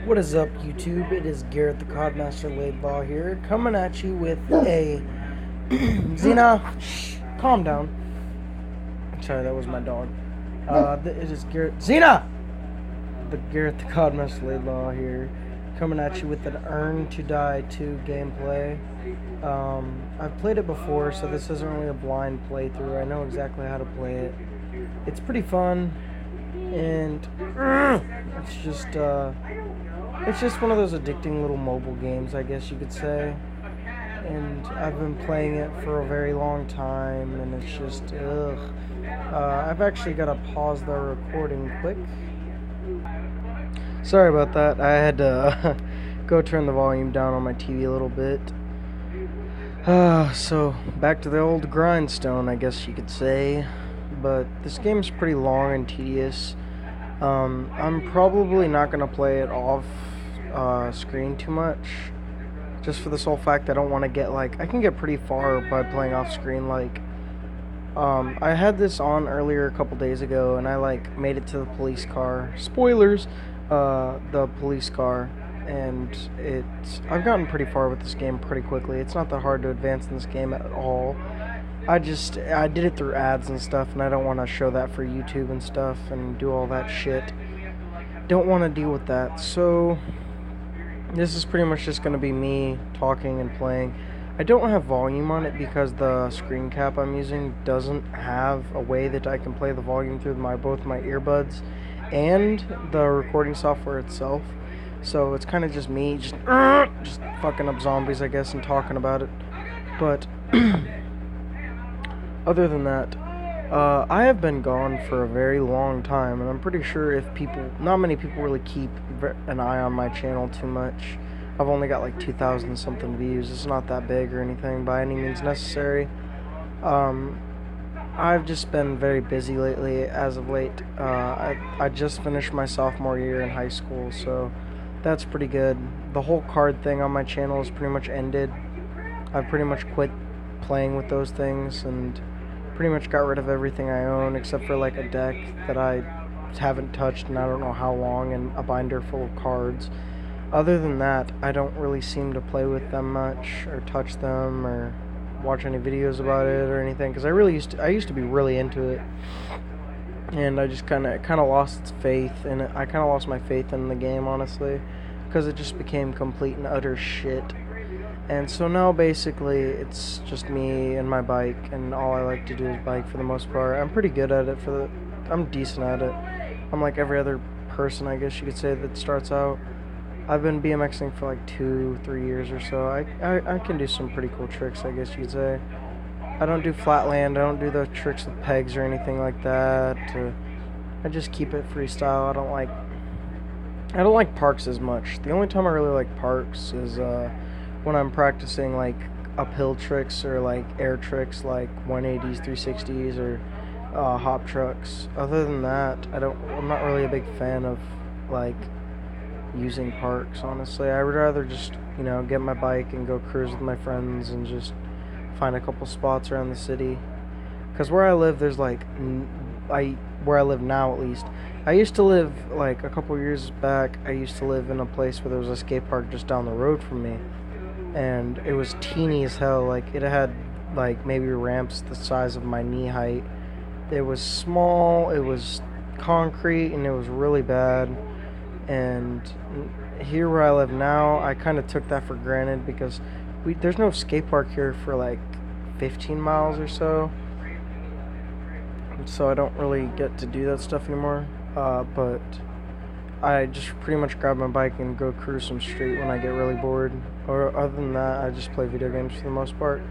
What is up, YouTube? It is Garrett the Codmaster Laidlaw here, coming at you with a Xena. Shh, calm down. Sorry, that was my dog. It is Garrett Xena, the Garrett the Codmaster Laidlaw here, coming at you with an Earn to Die 2 gameplay. I've played it before, so this isn't really a blind playthrough. I know exactly how to play it. It's pretty fun, and it's just one of those addicting little mobile games, I guess you could say. And I've been playing it for a very long time, and it's just, ugh. I've actually got to pause the recording quick. Sorry about that. I had to go turn the volume down on my TV a little bit. So, back to the old grindstone, I guess you could say. But this game's pretty long and tedious. I'm probably not going to play it off screen too much, just for the sole fact I don't want to get, I can get pretty far by playing off screen. I had this on earlier a couple days ago, and I made it to the police car. Spoilers, the police car, and I've gotten pretty far with this game pretty quickly. It's not that hard to advance in this game at all. I did it through ads and stuff, and I don't want to show that for YouTube and stuff and do all that shit. Don't want to deal with that. So this is pretty much just going to be me talking and playing. I don't have volume on it because the screen cap I'm using doesn't have a way that I can play the volume through both my earbuds and the recording software itself. So it's kind of just me just fucking up zombies, I guess, and talking about it. But other than that, I have been gone for a very long time, and I'm pretty sure not many people really keep an eye on my channel too much. I've only got 2,000 something views. It's not that big or anything by any means necessary. I've just been very busy lately as of late. I just finished my sophomore year in high school, so that's pretty good. The whole card thing on my channel is pretty much ended. I've pretty much quit playing with those things and pretty much got rid of everything I own except for a deck that I haven't touched in I don't know how long, and a binder full of cards. Other than that, I don't really seem to play with them much or touch them or watch any videos about it or anything, because I used to be really into it, and I just kind of lost its faith, and I kind of lost my faith in the game, honestly, because it just became complete and utter shit. And so now basically it's just me and my bike, and all I like to do is bike for the most part. I'm pretty good at it I'm decent at it. I'm like every other person, I guess you could say, that starts out. I've been BMXing for 2-3 years or so. I can do some pretty cool tricks, I guess you could say. I don't do flatland, I don't do the tricks with pegs or anything like that. I just keep it freestyle. I don't like parks as much. The only time I really like parks is when I'm practicing uphill tricks or air tricks, 180s, 360s, or hop trucks. Other than that, I'm not really a big fan of using parks, honestly. I would rather just get my bike and go cruise with my friends and just find a couple spots around the city. Because where I live, there's where I live now, at least. I used to live a couple years back. I used to live in a place where there was a skate park just down the road from me, and it was teeny as hell. It had maybe ramps the size of my knee height. It was small, it was concrete, and it was really bad. And here where I live now, I kind of took that for granted because there's no skate park here for 15 miles or so. So I don't really get to do that stuff anymore. But I just pretty much grab my bike and go cruise some street when I get really bored. Or other than that, I just play video games for the most part.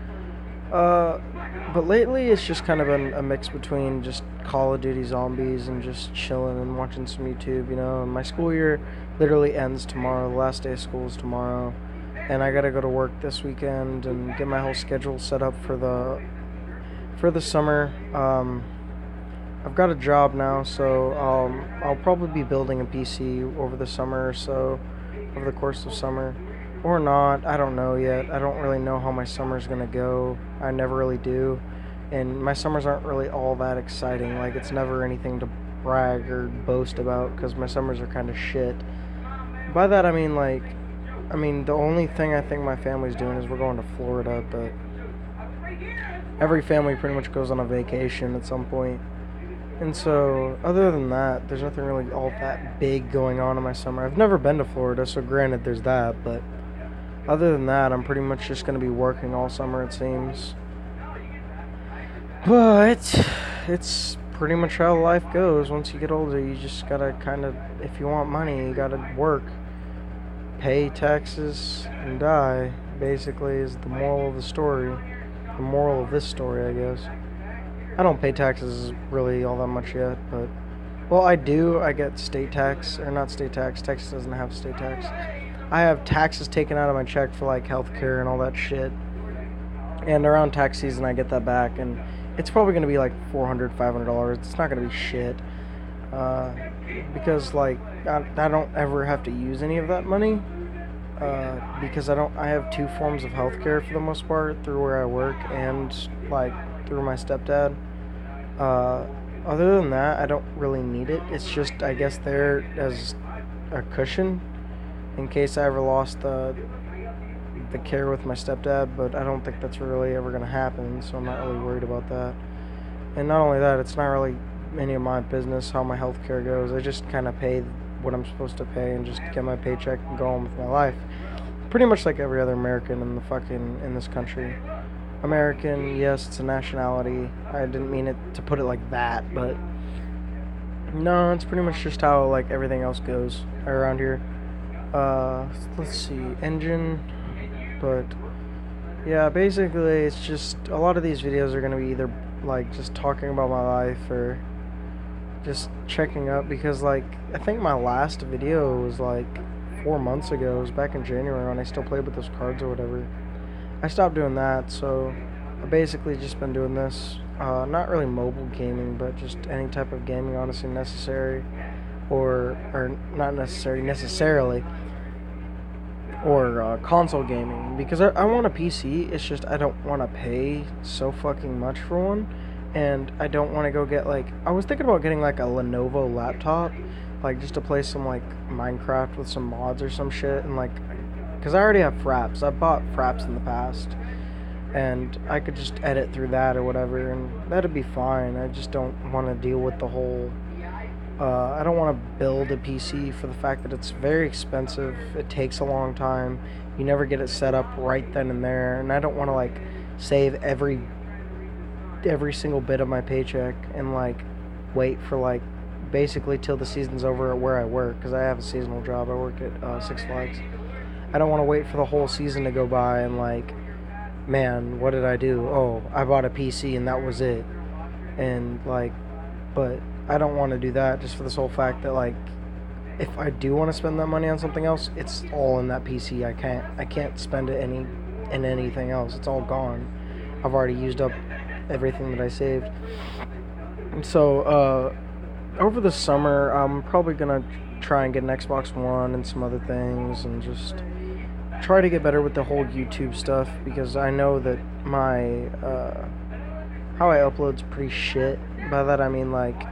But lately it's just kind of a mix between just Call of Duty Zombies and just chilling and watching some YouTube, And my school year literally ends tomorrow. The last day of school is tomorrow. And I gotta go to work this weekend and get my whole schedule set up for the summer. I've got a job now, so I'll probably be building a PC over the summer or so, over the course of summer. Or not, I don't know yet. I don't really know how my summer's gonna go. I never really do. And my summers aren't really all that exciting. It's never anything to brag or boast about, because my summers are kind of shit. By that I mean like, the only thing I think my family's doing is we're going to Florida, but every family pretty much goes on a vacation at some point. And so, other than that, there's nothing really all that big going on in my summer. I've never been to Florida, so granted there's that, but other than that, I'm pretty much just going to be working all summer, it seems. But it's pretty much how life goes. Once you get older, you just gotta kind of, if you want money, you gotta work, pay taxes, and die, basically, is the moral of the story. The moral of this story, I guess. I don't pay taxes really all that much yet, but, well, I do. I get state tax, or not state tax. Texas doesn't have state tax. I have taxes taken out of my check for, like, healthcare and all that shit. And around tax season, I get that back, and it's probably going to be like $400, $500. It's not going to be shit. Because, like, I don't ever have to use any of that money. Because I have two forms of healthcare for the most part, through where I work and, like, through my stepdad. Other than that, I don't really need it. It's just, I guess, there as a cushion in case I ever lost the care with my stepdad, but I don't think that's really ever going to happen, so I'm not really worried about that. And not only that, it's not really any of my business how my health care goes. I just kind of pay what I'm supposed to pay and just get my paycheck and go on with my life. Pretty much like every other American in this country. American, yes, it's a nationality. I didn't mean it to put it like that, but no, it's pretty much just how, like, everything else goes around here. Let's see, engine, but yeah, basically it's just a lot of these videos are going to be either like just talking about my life or just checking up, because, like, I think my last video was like 4 months ago. It was back in January when I still played with those cards or whatever. I stopped doing that, so I basically just been doing this. Not really mobile gaming, but just any type of gaming, honestly, necessary, or not necessarily, or console gaming, because I want a PC. It's just I don't want to pay so fucking much for one, and I don't want to go get, like, I was thinking about getting like a Lenovo laptop, like just to play some like Minecraft with some mods or some shit, and like, because I already have Fraps. I've bought Fraps in the past, and I could just edit through that or whatever, and that'd be fine. I just don't want to deal with the whole I don't want to build a PC for the fact that it's very expensive. It takes a long time. You never get it set up right then and there, and I don't want to, like, save every single bit of my paycheck and, like, wait for, like, basically till the season's over at where I work, because I have a seasonal job. I work at Six Flags. I don't want to wait for the whole season to go by and, like, man, what did I do? Oh, I bought a PC and that was it. And, like, but I don't want to do that, just for the sole fact that, like, if I do want to spend that money on something else, it's all in that PC. I can't spend it in anything else. It's all gone. I've already used up everything that I saved. And so over the summer, I'm probably gonna try and get an Xbox One and some other things, and just try to get better with the whole YouTube stuff, because I know that my how I upload's pretty shit. By that I mean, like,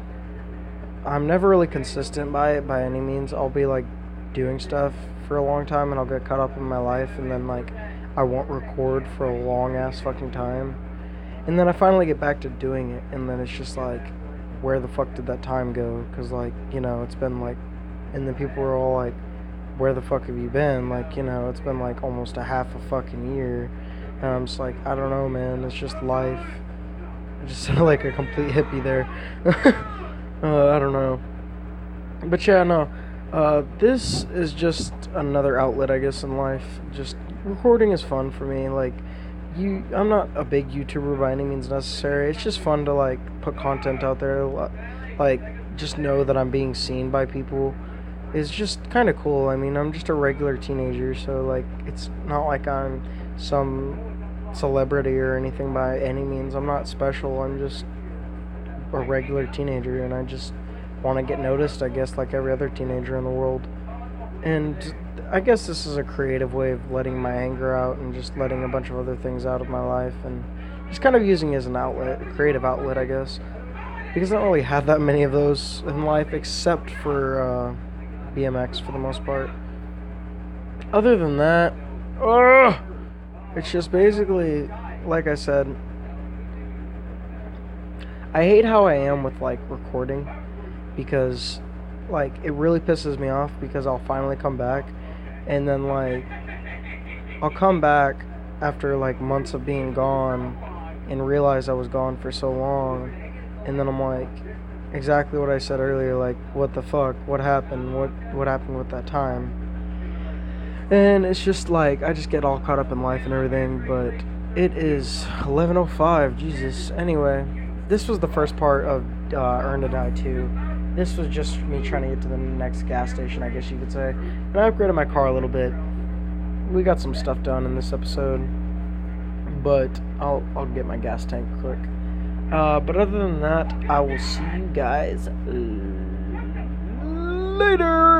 I'm never really consistent by it by any means. I'll be, like, doing stuff for a long time and I'll get caught up in my life, and then, like, I won't record for a long ass fucking time, and then I finally get back to doing it, and then it's just like, where the fuck did that time go? Because, like, you know, it's been like, and then people are all like, where the fuck have you been? Like, you know, it's been like almost a half a fucking year, and I'm just like, I don't know, man, it's just life. I just sound like a complete hippie there. I don't know. But yeah, no. This is just another outlet, I guess, in life. Just recording is fun for me. Like, I'm not a big YouTuber by any means necessary. It's just fun to, like, put content out there. Like, just know that I'm being seen by people. It's just kind of cool. I mean, I'm just a regular teenager, so, like, it's not like I'm some celebrity or anything by any means. I'm not special. I'm just a regular teenager, and I just want to get noticed, I guess, like every other teenager in the world. And I guess this is a creative way of letting my anger out and just letting a bunch of other things out of my life, and just kind of using it as an outlet, a creative outlet, I guess, because I don't really have that many of those in life, except for BMX for the most part. Other than that, ugh, it's just basically, like I said, I hate how I am with like recording because like it really pisses me off because I'll finally come back and then like I'll come back after like months of being gone and realize I was gone for so long, and then I'm like, exactly what I said earlier, like what the fuck, what happened, what happened with that time. And it's just like I just get all caught up in life and everything, but it is 11:05. Jesus. Anyway, this was the first part of Earn to Die 2. This was just me trying to get to the next gas station, I guess you could say. And I upgraded my car a little bit. We got some stuff done in this episode, but I'll get my gas tank quick. But other than that, I will see you guys later.